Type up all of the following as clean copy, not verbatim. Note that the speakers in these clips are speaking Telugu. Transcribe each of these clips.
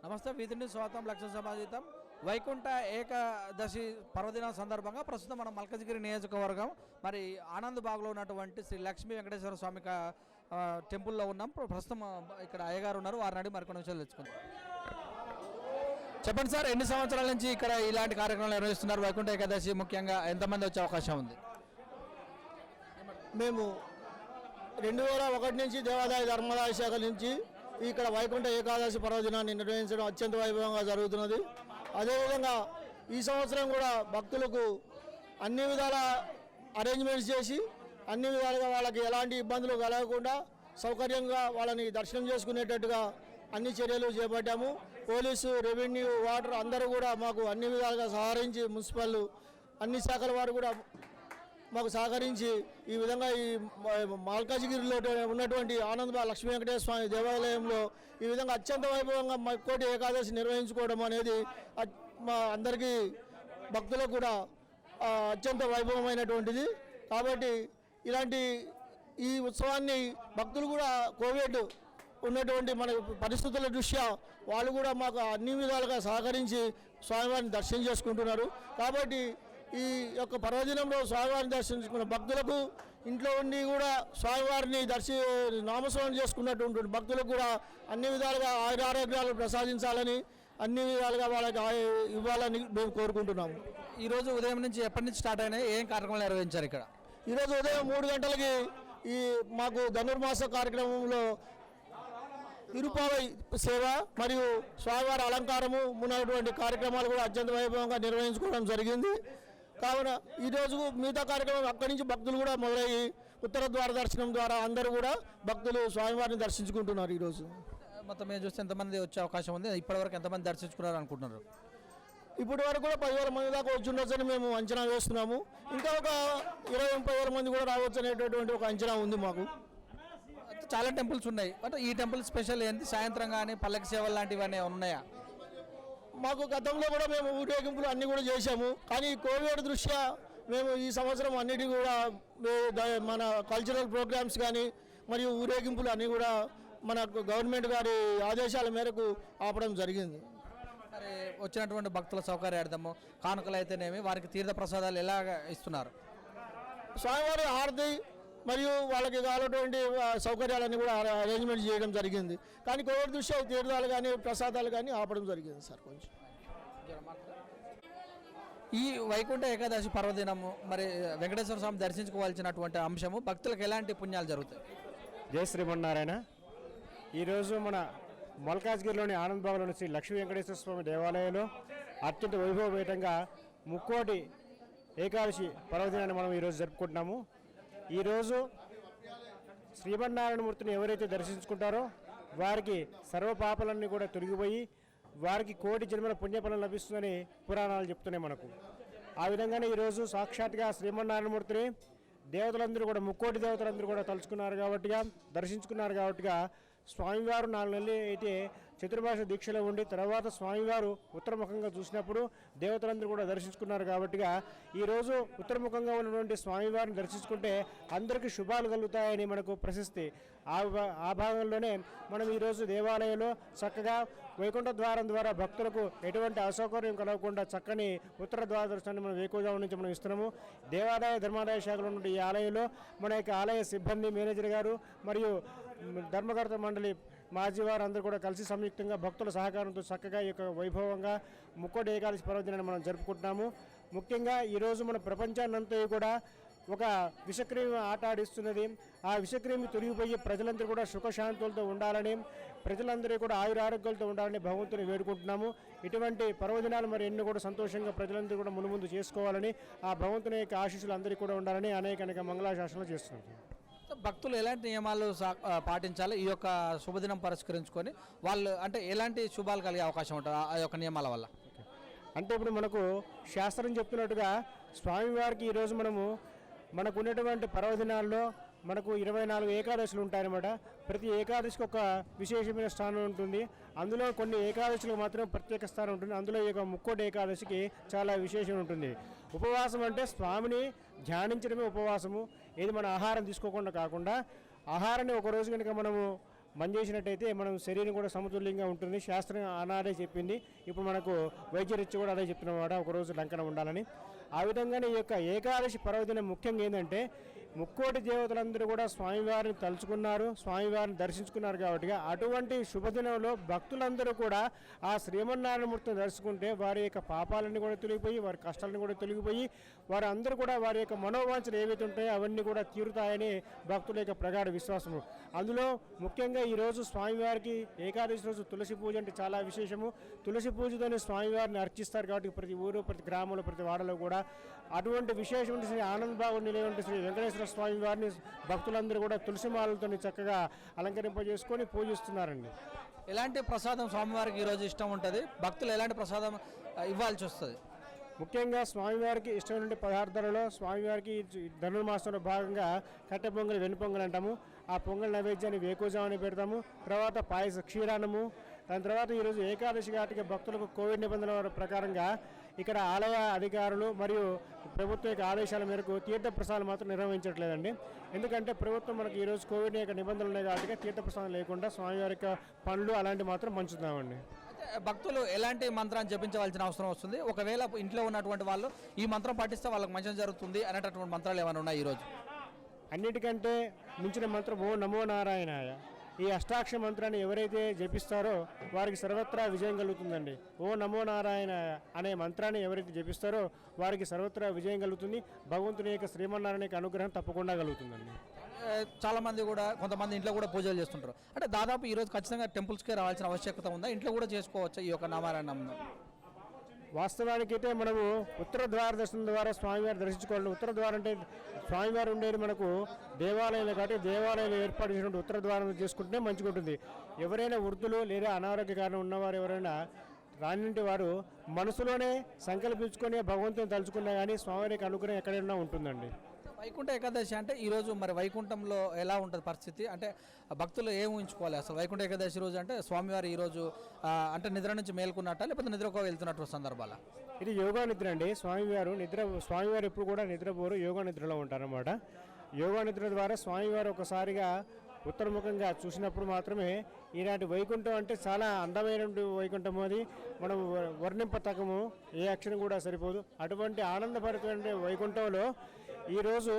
నమస్తే వీధిని స్వాగతం లక్ష్య సమాజితం వైకుంఠ ఏకాదశి పర్వదిన సందర్భంగా ప్రస్తుతం మనం మల్కజ్గిరి నియోజకవర్గం మరి ఆనంద్ బాగ్లో ఉన్నటువంటి శ్రీ లక్ష్మీ వెంకటేశ్వర స్వామి టెంపుల్లో ఉన్నాం. ప్రస్తుతం ఇక్కడ అయ్యగారు ఉన్నారు, వారిని అడిగి మరికొన్ని విషయాలు తెచ్చుకుందాం. చెప్పండి సార్, ఎన్ని సంవత్సరాల నుంచి ఇక్కడ ఇలాంటి కార్యక్రమాలు నిర్వహిస్తున్నారు? వైకుంఠ ఏకాదశి ముఖ్యంగా ఎంతమంది వచ్చే అవకాశం ఉంది? మేము 2001 నుంచి దేవాదాయ ధర్మాదాయ శాఖ నుంచి ఇక్కడ వైకుంఠ ఏకాదశి పర్వదినాన్ని నిర్వహించడం అత్యంత వైభవంగా జరుగుతున్నది. అదేవిధంగా ఈ సంవత్సరం కూడా భక్తులకు అన్ని విధాల అరేంజ్మెంట్స్ చేసి అన్ని విధాలుగా వాళ్ళకి ఎలాంటి ఇబ్బందులు కలగకుండా సౌకర్యంగా వాళ్ళని దర్శనం చేసుకునేటట్టుగా అన్ని చర్యలు చేపట్టాము. పోలీసు, రెవెన్యూ, వాటర్ అందరూ కూడా మాకు అన్ని విధాలుగా సహకరించి, మున్సిపల్ అన్ని శాఖల వారు కూడా మాకు సహకరించి ఈ విధంగా ఈ మల్కాజ్గిరిలో ఉన్నటువంటి ఆనంద్ లక్ష్మీ వెంకటేశ్వర స్వామి దేవాలయంలో ఈ విధంగా అత్యంత వైభవంగా ముక్కోటి ఏకాదశి నిర్వహించుకోవడం అనేది మా అందరికీ భక్తులకు కూడా అత్యంత వైభవమైనటువంటిది. కాబట్టి ఇలాంటి ఈ ఉత్సవాన్ని భక్తులు కూడా కోవిడ్ ఉన్నటువంటి మన పరిస్థితుల దృష్ట్యా వాళ్ళు కూడా మాకు అన్ని విధాలుగా సహకరించి స్వామివారిని దర్శనం చేసుకుంటున్నారు. కాబట్టి ఈ యొక్క పర్వదినంలో స్వామివారిని దర్శించుకున్న భక్తులకు ఇంట్లో ఉండి కూడా స్వామివారిని నామస్మరణ చేసుకున్నటువంటి భక్తులకు కూడా అన్ని విధాలుగా ఆరోగ్యాలు ప్రసాదించాలని అన్ని విధాలుగా వాళ్ళకి ఇవ్వాలని మేము కోరుకుంటున్నాము. ఈరోజు ఉదయం నుంచి ఎప్పటి నుంచి స్టార్ట్ అయినాయి, ఏం కార్యక్రమాలు నిర్వహించారు ఇక్కడ? ఈరోజు ఉదయం 3 గంటలకి ఈ మాకు ధనుర్మాస కార్యక్రమంలో తిరుపావై సేవ మరియు స్వామివారి అలంకారము ఉన్నటువంటి కార్యక్రమాలు కూడా అత్యంత వైభవంగా నిర్వహించుకోవడం జరిగింది. కావున ఈరోజు మిగతా కార్యక్రమం అక్కడి నుంచి భక్తులు కూడా మొదలయ్యి ఉత్తర ద్వార దర్శనం ద్వారా అందరూ కూడా భక్తులు స్వామివారిని దర్శించుకుంటున్నారు. ఈరోజు మొత్తం మేము చూస్తే ఎంతమంది వచ్చే అవకాశం ఉంది? ఇప్పటివరకు ఎంతమంది దర్శించుకున్నారు అనుకుంటున్నారు? ఇప్పటి వరకు కూడా 10,000 మంది దాకా వచ్చి ఉండొచ్చని మేము అంచనా వేస్తున్నాము. ఇంకా ఒక 20-30,000 మంది కూడా రావచ్చు అనేటటువంటి ఒక అంచనా ఉంది మాకు. చాలా టెంపుల్స్ ఉన్నాయి, బట్ ఈ టెంపుల్ స్పెషల్ ఏంటి? సాయంత్రం కానీ పల్లకి సేవలు లాంటివన్నీ ఉన్నాయా? మాకు గతంలో కూడా మేము ఊరేగింపులు అన్నీ కూడా చేశాము. కానీ కోవిడ్ దృష్ట్యా మేము ఈ సంవత్సరం అన్నిటి కూడా మన కల్చరల్ ప్రోగ్రామ్స్ కానీ మరియు ఊరేగింపులు అన్నీ కూడా మన గవర్నమెంట్ గారి ఆదేశాల మేరకు ఆపడం జరిగింది. మరి వచ్చినటువంటి భక్తుల సౌకర్యార్థము కానుకలు అయితేనేమి వారికి తీర్థ ప్రసాదాలు ఎలాగ ఇస్తున్నారు? స్వామివారి హారతి మరియు వాళ్ళకి కావాలటువంటి సౌకర్యాలన్నీ కూడా అరేంజ్మెంట్ చేయడం జరిగింది. కానీ కోవిడ్ దృష్ట్యా తీర్థాలు కానీ ప్రసాదాలు కానీ ఆపడం జరిగింది సార్. కొంచెం ఈ వైకుంఠ ఏకాదశి పర్వదినము మరి వెంకటేశ్వర స్వామి దర్శించుకోవాల్సినటువంటి అంశము భక్తులకు ఎలాంటి పుణ్యాలు జరుగుతాయి? జయ శ్రీమన్నారాయణ. ఈరోజు మన మల్కాజ్గిరిలోని ఆనంద్ బాగ్లోని శ్రీ లక్ష్మీ వెంకటేశ్వర స్వామి దేవాలయంలో అత్యంత వైభవపేతంగా ముక్కోటి ఏకాదశి పర్వదినాన్ని మనం ఈరోజు జరుపుకుంటున్నాము. ఈరోజు శ్రీమన్నారాయణమూర్తిని ఎవరైతే దర్శించుకుంటారో వారికి సర్వపాపాలన్నీ కూడా తొలగిపోయి వారికి కోటి జన్మల పుణ్యఫలం లభిస్తుందని పురాణాలు చెప్తున్నాయి మనకు. ఆ విధంగానే ఈరోజు సాక్షాత్గా శ్రీమన్నారాయణమూర్తిని దేవతలందరూ కూడా ముక్కోటి దేవతలందరూ కూడా తలుచుకున్నారు కాబట్టిగా దర్శించుకున్నారు కాబట్టిగా స్వామివారు 4 నెలలు అయితే చతుర్భాష దీక్షలో ఉండి తర్వాత స్వామివారు ఉత్తరముఖంగా చూసినప్పుడు దేవతలందరూ కూడా దర్శించుకున్నారు కాబట్టిగా ఈరోజు ఉత్తరముఖంగా ఉన్నటువంటి స్వామివారిని దర్శించుకుంటే అందరికీ శుభాలు కలుగుతాయని మనకు ప్రశస్తి. ఆ భాగంలోనే మనం ఈరోజు దేవాలయంలో చక్కగా వైకుంఠ ద్వారం ద్వారా భక్తులకు ఎటువంటి అసౌకర్యం కలగకుండా చక్కని ఉత్తర ద్వార దర్శనాన్ని మనం వేకువజాము నుంచి మనం ఇస్తున్నాము. దేవాదాయ ధర్మాదాయ శాఖలో ఉన్న ఈ ఆలయంలో మన యొక్క ఆలయ సిబ్బంది, మేనేజర్ గారు మరియు ధర్మకర్త మండలి మాజీ వారు అందరూ కూడా కలిసి సంయుక్తంగా భక్తుల సహకారంతో చక్కగా ఈ యొక్క వైభవంగా ముక్కోటి ఏకాదశి పర్వదినాన్ని మనం జరుపుకుంటున్నాము. ముఖ్యంగా ఈరోజు మన ప్రపంచాన్నంతా కూడా ఒక విషక్రిమి ఆట ఆడిస్తున్నది. ఆ విషక్రిమి తొలగిపోయి ప్రజలందరూ కూడా సుఖశాంతులతో ఉండాలని, ప్రజలందరూ కూడా ఆయురారోగ్యాలతో ఉండాలని భగవంతుని వేడుకుంటున్నాము. ఇటువంటి పర్వదినాలు మరి ఎన్నో కూడా సంతోషంగా ప్రజలందరూ కూడా ముందు చేసుకోవాలని, ఆ భగవంతుని యొక్క ఆశీస్సులు అందరికీ కూడా ఉండాలని అనేక మంగళాశాసనాలు చేస్తున్నాము. భక్తులు ఎలాంటి నియమాలు పాటించాలి ఈ యొక్క శుభదినం పురస్కరించుకొని? వాళ్ళు అంటే ఎలాంటి శుభాలు కలిగే అవకాశం ఉంటుంది ఆ యొక్క నియమాల వల్ల? అంటే ఇప్పుడు మనకు శాస్త్రం చెప్తున్నట్టుగా స్వామివారికి ఈరోజు మనకు ఉన్నటువంటి పర్వదినాల్లో మనకు 24 ఏకాదశులు ఉంటాయన్నమాట. ప్రతి ఏకాదశికి ఒక విశేషమైన స్థానం ఉంటుంది. అందులో కొన్ని ఏకాదశులకు మాత్రం ప్రత్యేక స్థానం ఉంటుంది. అందులో ఈ యొక్క ముక్కోటి ఏకాదశికి చాలా విశేషం ఉంటుంది. ఉపవాసం అంటే స్వామిని ధ్యానించడమే ఉపవాసము. ఇది మన ఆహారం తీసుకోకుండా కాకుండా ఆహారాన్ని ఒకరోజు కనుక మనము బంద్ చేసినట్టయితే మనం శరీరం కూడా సమతుల్యంగా ఉంటుంది. శాస్త్రం ఆనాడే చెప్పింది, ఇప్పుడు మనకు వైద్యరీత్యా కూడా అదే చెప్తున్నమాట, ఒకరోజు లంకన ఉండాలని. ఆ విధంగానే ఈ యొక్క ఏకాదశి పర్వదినం ముఖ్యంగా ఏంటంటే ముక్కోటి దేవతలందరూ కూడా స్వామివారిని తలుచుకున్నారు, స్వామివారిని దర్శించుకున్నారు. కాబట్టి అటువంటి శుభదినంలో భక్తులందరూ కూడా ఆ శ్రీమన్నారాయణమూర్తిని దర్శించుకుంటే వారి యొక్క పాపాలన్నీ కూడా తొలగిపోయి, వారి కష్టాలను కూడా తొలగిపోయి, వారు అందరూ కూడా వారి యొక్క మనోవాంఛలు ఏవైతే ఉంటాయో అవన్నీ కూడా తీరుతాయని భక్తుల యొక్క ప్రగాఢ విశ్వాసము. అందులో ముఖ్యంగా ఈరోజు స్వామివారికి ఏకాదశి రోజు తులసి పూజ అంటే చాలా విశేషము. తులసి పూజతోనే స్వామివారిని అర్చిస్తారు. కాబట్టి ప్రతి ఊరు, ప్రతి గ్రామంలో, ప్రతి వాడలో కూడా అటువంటి విశేషమైన శ్రీ ఆనంద బాబు నిలయంటే శ్రీ వెంకటేశ్వర స్వామి వారిని భక్తులందరూ కూడా తులసి మాలలతో చక్కగా అలంకరింపజేసుకొని పూజిస్తున్నారండి. ఎలాంటి ప్రసాదం స్వామివారికి ఈరోజు ఇష్టం ఉంటుంది? భక్తులు ఎలాంటి ప్రసాదం ఇవ్వాల్సి వస్తుంది? ముఖ్యంగా స్వామివారికి ఇష్టమైన పదార్థాలలో స్వామివారికి ధనుర్మాసంలో భాగంగా కట్టె పొంగల్, వెను పొంగల్ అంటాము. ఆ పొంగల్ నైవేద్యాన్ని వేకువజామున పెడతాము. తర్వాత పాయస క్షీరాన్నము. దాని తర్వాత ఈరోజు ఏకాదశి ఘాటికి భక్తులకు కోవిడ్ నిబంధనల ప్రకారంగా ఇక్కడ ఆలయ అధికారులు మరియు ప్రభుత్వం యొక్క ఆదేశాల మేరకు తీర్థప్రసాదాలు మాత్రం నిర్వహించట్లేదండి. ఎందుకంటే ప్రభుత్వం మనకి ఈరోజు కోవిడ్ యొక్క నిబంధనలు ఉన్నాయి కాబట్టి తీర్థప్రసాదం లేకుండా స్వామివారి యొక్క పండ్లు అలాంటివి మాత్రం పంచుతామండి. భక్తులు ఎలాంటి మంత్రాన్ని జపించవలసిన అవసరం వస్తుంది? ఒకవేళ ఇంట్లో ఉన్నటువంటి వాళ్ళు ఈ మంత్రం పాటిస్తే వాళ్ళకి మంచి జరుగుతుంది అనేటటువంటి మంత్రాలు ఏమైనా ఉన్నాయి ఈరోజు? అన్నిటికంటే మించిన మంత్రం ఓ నమో నారాయణాయ. ఈ అష్టాక్షర మంత్రాన్ని ఎవరైతే జపిస్తారో వారికి సర్వత్రా విజయం కలుగుతుందండి. ఓ నమో నారాయణ అనే మంత్రాన్ని ఎవరైతే జపిస్తారో వారికి సర్వత్రా విజయం కలుగుతుంది. భగవంతుని యొక్క శ్రీమన్నారాయణ యొక్క అనుగ్రహం తప్పకుండా కలుగుతుందండి. చాలామంది కూడా కొంతమంది ఇంట్లో కూడా పూజలు చేస్తుంటారు. అంటే దాదాపు ఈరోజు ఖచ్చితంగా టెంపుల్స్కే రావాల్సిన ఆవశ్యకత ఉందా? ఇంట్లో కూడా చేసుకోవచ్చా ఈ యొక్క నారాయణ? వాస్తవానికైతే మనము ఉత్తర ద్వార దర్శనం ద్వారా స్వామివారి దర్శించుకోవాలి. ఉత్తర ద్వారం అంటే స్వామివారు ఉండేది మనకు దేవాలయాలు కాబట్టి దేవాలయాలు ఏర్పాటు చేసినటువంటి ఉత్తర ద్వారం చేసుకుంటే మంచిగా ఉంటుంది. ఎవరైనా వృద్ధులు లేదా అనారోగ్య కారణం ఉన్నవారు ఎవరైనా రానింటి వారు మనసులోనే సంకల్పించుకొని భగవంతుని తలుచుకున్నా కానీ స్వామివారి యొక్క అనుగ్రహం ఎక్కడైనా ఉంటుందండి. వైకుంఠ ఏకాదశి అంటే ఈరోజు మరి వైకుంఠంలో ఎలా ఉంటుంది పరిస్థితి? అంటే భక్తులు ఏం ఊహించుకోవాలి అసలు? వైకుంఠ ఏకాదశి రోజు అంటే స్వామివారు ఈరోజు అంటే నిద్ర నుంచి మేల్కొన్నట్ట లేకపోతే నిద్రకు వెళ్తున్నట్టు సందర్భాల? ఇది యోగా నిద్ర అండి. స్వామివారు ఎప్పుడు కూడా నిద్రపోరు, యోగా నిద్రలో ఉంటారన్నమాట. యోగా నిద్ర ద్వారా స్వామివారు ఒకసారిగా ఉత్తరముఖంగా చూసినప్పుడు మాత్రమే ఈనాటి వైకుంఠం అంటే చాలా అందమైన వైకుంఠం. అది మనం వర్ణింపతకము, ఏ అక్షరం కూడా సరిపోదు. అటువంటి ఆనందభరితమైన వైకుంఠంలో ఈరోజు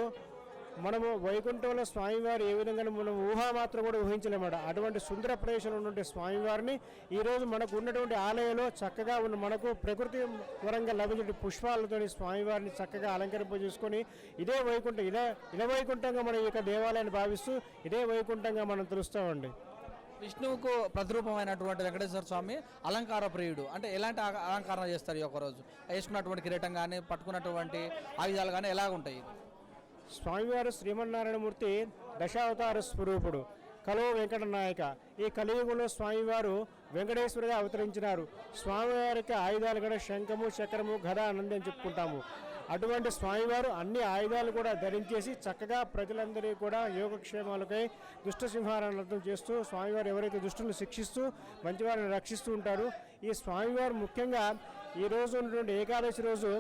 మనము వైకుంఠంలో స్వామివారు ఏ విధంగా మనం ఊహామాత్రం కూడా ఊహించలేమాట. అటువంటి సుందర ప్రదేశంలో ఉన్నటువంటి స్వామివారిని ఈరోజు మనకు ఉన్నటువంటి ఆలయంలో చక్కగా ఉన్న మనకు ప్రకృతి వరంగా లభించే పుష్పాలతో స్వామివారిని చక్కగా అలంకరింపజేసుకొని ఇదే వైకుంఠం, ఇదే వైకుంఠంగా మన యొక్క దేవాలయాన్ని భావిస్తూ ఇదే వైకుంఠంగా మనం తెలుస్తామండి. విష్ణువుకు ప్రతిరూపమైనటువంటి వెంకటేశ్వర స్వామి అలంకార ప్రియుడు. అంటే ఎలాంటి అలంకరణ చేస్తారు ఈ ఒక్కరోజు? వేసుకున్నటువంటి కిరీటం కానీ పట్టుకున్నటువంటి ఆయుధాలు కానీ ఎలాగ ఉంటాయి? స్వామివారు శ్రీమన్నారాయణమూర్తి దశావతార స్వరూపుడు, కలో వెంకటనాయక. ఈ కలియుగంలో స్వామివారు వెంకటేశ్వరుగా అవతరించినారు. స్వామివారి యొక్క ఆయుధాలు కూడా శంఖము, చక్రము, గద, ఆనంది అని చెప్పుకుంటాము. అటువంటి స్వామివారు అన్ని ఆయుధాలు కూడా ధరించేసి చక్కగా ప్రజలందరికీ కూడా యోగక్షేమాలకై దుష్ట సింహారాధన చేస్తూ స్వామివారు ఎవరైతే దుష్టులను శిక్షిస్తూ మంచివారిని రక్షిస్తూ ఉంటారు. ఈ స్వామివారు ముఖ్యంగా ఈరోజు ఉన్నటువంటి ఏకాదశి రోజు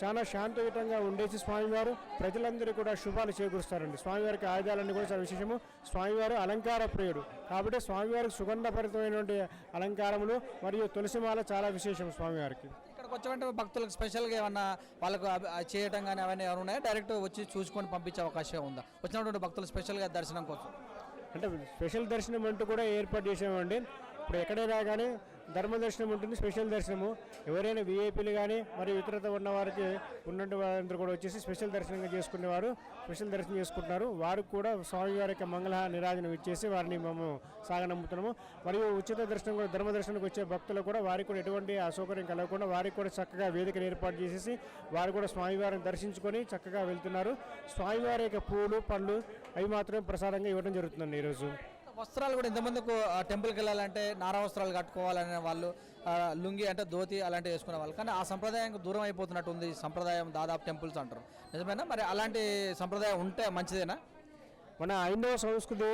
చాలా శాంతియుతంగా ఉండేసి స్వామివారు ప్రజలందరూ కూడా శుభాలు చేకూరుస్తారండి. స్వామివారికి ఆయుధాలన్నీ కూడా చాలా విశేషము. స్వామివారు అలంకార ప్రియుడు కాబట్టి స్వామివారికి సుగంధభరితమైనటువంటి అలంకారములు మరియు తులసిమాల చాలా విశేషం స్వామివారికి. ఇక్కడికి వచ్చేటువంటి భక్తులకు స్పెషల్గా ఏమన్నా వాళ్ళకు చేయటం కానీ అవన్నీ ఎవరు ఉన్నాయా? డైరెక్ట్ వచ్చి చూసుకొని పంపించే అవకాశం ఉందా వచ్చినటువంటి భక్తులు స్పెషల్గా దర్శనం కోసం? అంటే స్పెషల్ దర్శనం అంటూ కూడా ఏర్పాటు చేసామండి. ఇప్పుడు ఎక్కడైనా కానీ ధర్మ దర్శనం ఉంటుంది, స్పెషల్ దర్శనము. ఎవరైనా వీఐపీలు కానీ మరియు ఇతరత ఉన్న వారికి ఉన్నటువంటి వారందరూ కూడా వచ్చేసి స్పెషల్ దర్శనంగా చేసుకునేవారు స్పెషల్ దర్శనం చేసుకుంటున్నారు. వారికి కూడా స్వామివారి యొక్క మంగళ నిరాజనం ఇచ్చేసి వారిని మేము సాగనమ్ముతున్నాము. మరియు ఉచిత దర్శనం కూడా ధర్మ దర్శనానికి వచ్చే భక్తులు కూడా వారికి కూడా ఎటువంటి అసౌకర్యం కలగకుండా వారికి కూడా చక్కగా వేదికను ఏర్పాటు చేసేసి వారు కూడా స్వామివారిని దర్శించుకొని చక్కగా వెళ్తున్నారు. స్వామివారి యొక్క పూలు, పళ్ళు అవి మాత్రమే ప్రసాదంగా ఇవ్వడం జరుగుతుందండి. ఈరోజు వస్త్రాలు కూడా ఇంతమందికి టెంపుల్కి వెళ్ళాలంటే నారా వస్త్రాలు కట్టుకోవాలనే వాళ్ళు, లుంగి అంటే ధోతి అలాంటివి వేసుకునే వాళ్ళు, కానీ ఆ సంప్రదాయానికి దూరం అయిపోతున్నట్టు ఉంది. సంప్రదాయం దాదాపు టెంపుల్స్ అంటారు, నిజమేనా? మరి అలాంటి సంప్రదాయం ఉంటే మంచిదేనా? మన హైందవ సంస్కృతి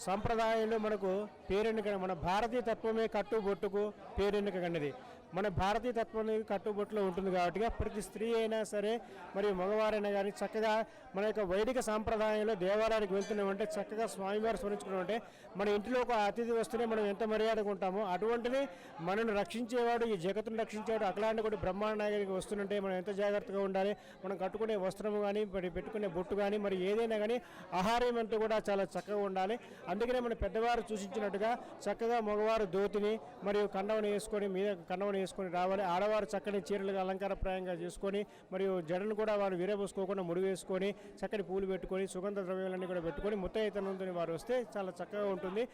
సంప్రదాయంలో మనకు పేరెన్నిక, మన భారతీయ తత్వమే కట్టు బొట్టుకు పేరెన్నిక కన్నది. మన భారతీయ తత్వానికి కట్టుబొట్టులో ఉంటుంది కాబట్టి ప్రతి స్త్రీ అయినా సరే మరియు మగవారైనా కానీ చక్కగా మన యొక్క వైదిక సాంప్రదాయంలో దేవాలయానికి వెళ్తున్నామంటే చక్కగా స్వామివారు స్మరించుకున్నామంటే మన ఇంటిలో ఒక అతిథి వస్తేనే మనం ఎంత మర్యాదగా ఉంటామో అటువంటిది మనను రక్షించేవాడు, ఈ జగత్తును రక్షించేవాడు అఖిలాండ కూడా బ్రహ్మాండ నాయకుడికి వస్తుంటే మనం ఎంత జాగ్రత్తగా ఉండాలి. మనం కట్టుకునే వస్త్రము కానీ మరి పెట్టుకునే బొట్టు కానీ మరి ఏదైనా కానీ ఆహారం అంతా కూడా చాలా చక్కగా ఉండాలి. అందుకనే మన పెద్దవారు సూచించినట్టుగా చక్కగా మగవారు ధోతిని మరియు కండవని వేసుకొని మీద కండవని వేసుకొని రావాలి. ఆడవారు చక్కని చీరలుగా అలంకారప్రాయంగా చేసుకొని మరియు జడను కూడా వారు విరబోసుకోకుండా ముడి వేసుకొని చక్కని పూలు పెట్టుకొని సుగంధ ద్రవ్యాలన్నీ కూడా పెట్టుకొని ముత్తైతనంతో వారు వస్తే చాలా చక్కగా ఉంటుంది.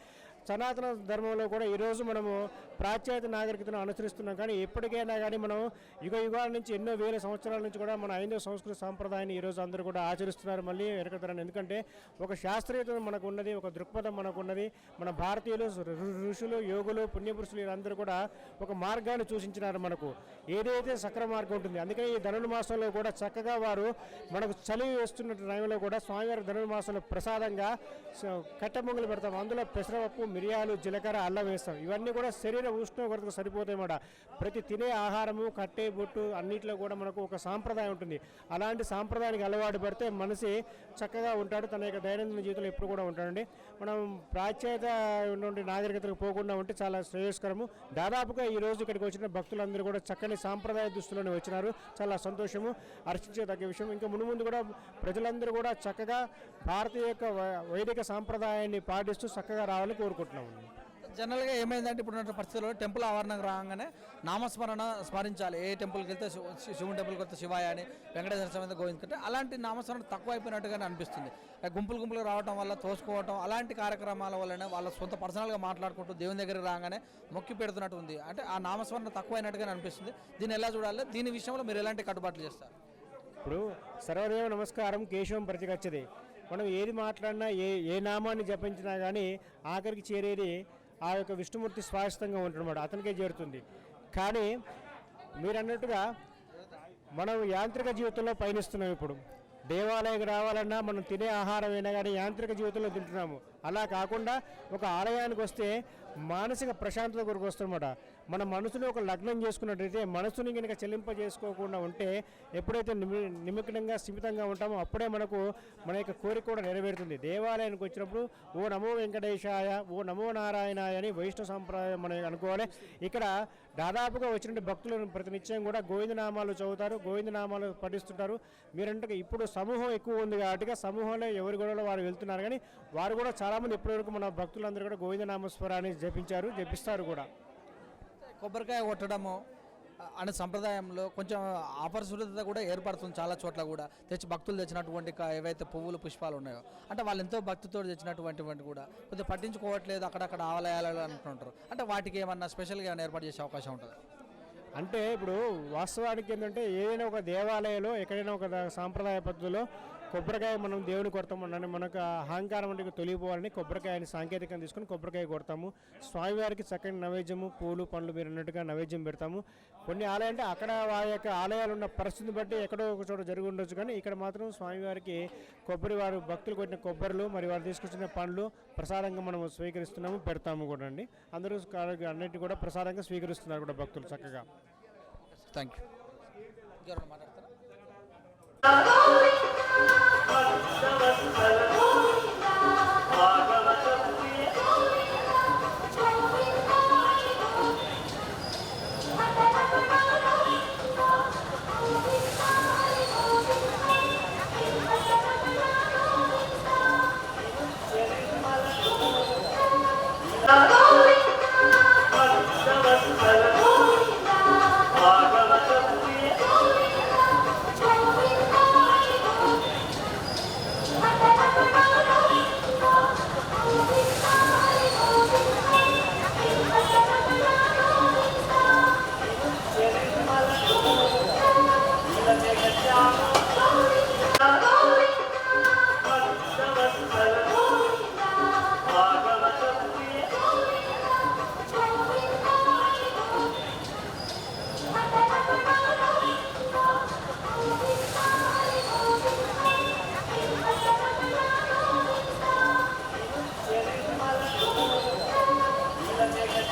సనాతన ధర్మంలో కూడా ఈరోజు మనము పాశ్చాత్య నాగరికతను అనుసరిస్తున్నాం, కానీ ఎప్పటికైనా కానీ మనం యుగ యుగాల నుంచి ఎన్నో వేల సంవత్సరాల నుంచి కూడా మన హైందవ సంస్కృతి సాంప్రదాయాన్ని ఈరోజు అందరూ కూడా ఆచరిస్తున్నారు. మళ్ళీ వెనకతరాన్ని ఎందుకంటే ఒక శాస్త్రీయత మనకు ఉన్నది, ఒక దృక్పథం మనకు ఉన్నది. మన భారతీయులు ఋషులు యోగులు పుణ్యపురుషులు వీరందరూ కూడా ఒక మార్గాన్ని సూచించినారు మనకు, ఏదైతే సక్ర మార్గం ఉంటుంది. అందుకని ఈ ధనుర్మాసంలో కూడా చక్కగా వారు మనకు చలి వేస్తున్న టైంలో కూడా స్వామివారి ధనుర్మాసంలో ప్రసాదంగా కట్టె పెడతాం. అందులో పెసరపప్పు, మిరియాలు, జీలకర్ర, అల్లం వేస్తాం. ఇవన్నీ కూడా శరీర ఉష్ణోగ్రతకు సరిపోతాయి అన్నమాట. ప్రతి తినే ఆహారము కట్టె బొట్టు అన్నింటిలో కూడా మనకు ఒక సాంప్రదాయం ఉంటుంది. అలాంటి సాంప్రదాయానికి అలవాటు పడితే మనిషి చక్కగా ఉంటాడు, తన యొక్క దైనందిన జీవితంలో ఎప్పుడు కూడా ఉంటాడండి. మనం పాశ్చాత్య నుండి నాగరికతకు పోకుండా ఉంటే చాలా శ్రేయస్కరము. దాదాపుగా ఈరోజు ఇక్కడికి వచ్చిన భక్తులందరూ కూడా చక్కని సాంప్రదాయ దుస్తులను వచ్చినారు. చాలా సంతోషము, హర్షించదగ్గ విషయం. ఇంకా ముందు కూడా ప్రజలందరూ కూడా చక్కగా భారతీయ యొక్క వైదిక సాంప్రదాయాన్ని పాటిస్తూ చక్కగా రావాలని కోరుకుంటున్నాము. జనరల్గా ఏమైందంటే ఇప్పుడు పరిస్థితుల్లో టెంపుల్ ఆవరణకు రాగానే నామస్మరణ స్మరించాలి. ఏ టెంపుల్కి వెళ్తే శివుని టెంపుల్కి వెళ్తే శివాయ అని, వెంకటేశ్వర స్వామి గోవింద్ కంటే అలాంటి నామస్మరణ తక్కువ అయిపోయినట్టుగానే అనిపిస్తుంది. గుంపులు రావడం వల్ల తోసుకోవటం అలాంటి కార్యక్రమాల వల్లనే వాళ్ళ సొంత పర్సనల్గా మాట్లాడుకుంటూ దేవుని దగ్గరికి రాగానే మొక్కి పెడుతున్నట్టు ఉంది. అంటే ఆ నామస్మరణ తక్కువ అయినట్టుగానే అనిపిస్తుంది. దీన్ని ఎలా చూడాలి? దీని విషయంలో మీరు ఎలాంటి కట్టుబాట్లు చేస్తారు? ఇప్పుడు సర్వదేవ నమస్కారం కేశవం ప్రతిగచ్చది. మనం ఏది మాట్లాడినా ఏ నామాన్ని జపించినా కానీ ఆఖరికి చేరేది ఆ యొక్క విష్ణుమూర్తి స్వాస్థంగా ఉంటున్నమాట, అతనికే చేరుతుంది. కానీ మీరు అన్నట్టుగా మనం యాంత్రిక జీవితంలో పయనిస్తున్నాం. ఇప్పుడు దేవాలయానికి రావాలన్నా మనం తినే ఆహారం అయినా కానీ యాంత్రిక జీవితంలో తింటున్నాము. అలా కాకుండా ఒక ఆలయానికి వస్తే మానసిక ప్రశాంతత కొరకు వస్తుందన్నమాట. మన మనసుని ఒక లగ్నం చేసుకున్నట్టయితే మనసుని కనుక చెల్లింపజేసుకోకుండా ఉంటే ఎప్పుడైతే నిమగ్నంగా స్థిమితంగా ఉంటామో అప్పుడే మనకు మన యొక్క కోరిక కూడా నెరవేరుతుంది. దేవాలయానికి వచ్చినప్పుడు ఓ నమో వెంకటేశాయ, ఓ నమో నారాయణాయ అని వైష్ణవ సంప్రదాయం మనం అనుకోవాలి. ఇక్కడ దాదాపుగా వచ్చిన భక్తులను ప్రతినిత్యం కూడా గోవిందనామాలు చదువుతారు, గోవిందనామాలు పఠిస్తుంటారు. మీరంటే ఇప్పుడు సమూహం ఎక్కువ ఉంది కాబట్టి సమూహంలో ఎవరి గొడవలో వారు వెళ్తున్నారు, కానీ వారు కూడా చాలామంది ఇప్పటివరకు మన భక్తులందరూ కూడా గోవిందనామస్వరాన్ని జపిస్తారు కూడా. కొబ్బరికాయ కొట్టడము అనే సంప్రదాయంలో కొంచెం అపరిశుభ్రత కూడా ఏర్పడుతుంది చాలా చోట్ల కూడా. భక్తులు తెచ్చినటువంటి ఏవైతే పువ్వులు పుష్పాలు ఉన్నాయో అంటే వాళ్ళు ఎంతో భక్తితో తెచ్చినటువంటి కూడా కొద్దిగా పట్టించుకోవట్లేదు, అక్కడక్కడ ఆలయాలు అంటుంటారు. అంటే వాటికి ఏమన్నా స్పెషల్గా ఏమైనా ఏర్పాటు చేసే అవకాశం ఉంటుంది? అంటే ఇప్పుడు వాస్తవానికి ఏంటంటే ఏదైనా ఒక దేవాలయంలో ఎక్కడైనా ఒక సాంప్రదాయ పద్ధతిలో కొబ్బరికాయ మనం దేవుని కొడతామని మనకు అహంకారం అంటే తొలిగిపోవాలని కొబ్బరికాయని సాంకేతికంగా తీసుకొని కొబ్బరికాయ కొడతాము. స్వామివారికి చక్కని నైవేద్యము పూలు పండ్లు మీరు అన్నట్టుగా నైవేద్యం పెడతాము. కొన్ని ఆలయాలు అంటే అక్కడ వారి యొక్క ఆలయాలు ఉన్న పరిస్థితిని బట్టి ఎక్కడో ఒక చోట జరిగి ఉండొచ్చు, కానీ ఇక్కడ మాత్రం స్వామివారికి వారు భక్తులు కొట్టిన కొబ్బరిలు మరి వారు తీసుకొచ్చిన పండ్లు ప్రసాదంగా మనం స్వీకరిస్తున్నాము, పెడతాము కూడా అండి. అందరూ అన్నింటినీ కూడా ప్రసాదంగా స్వీకరిస్తున్నారు కూడా భక్తులు చక్కగా. Thank you.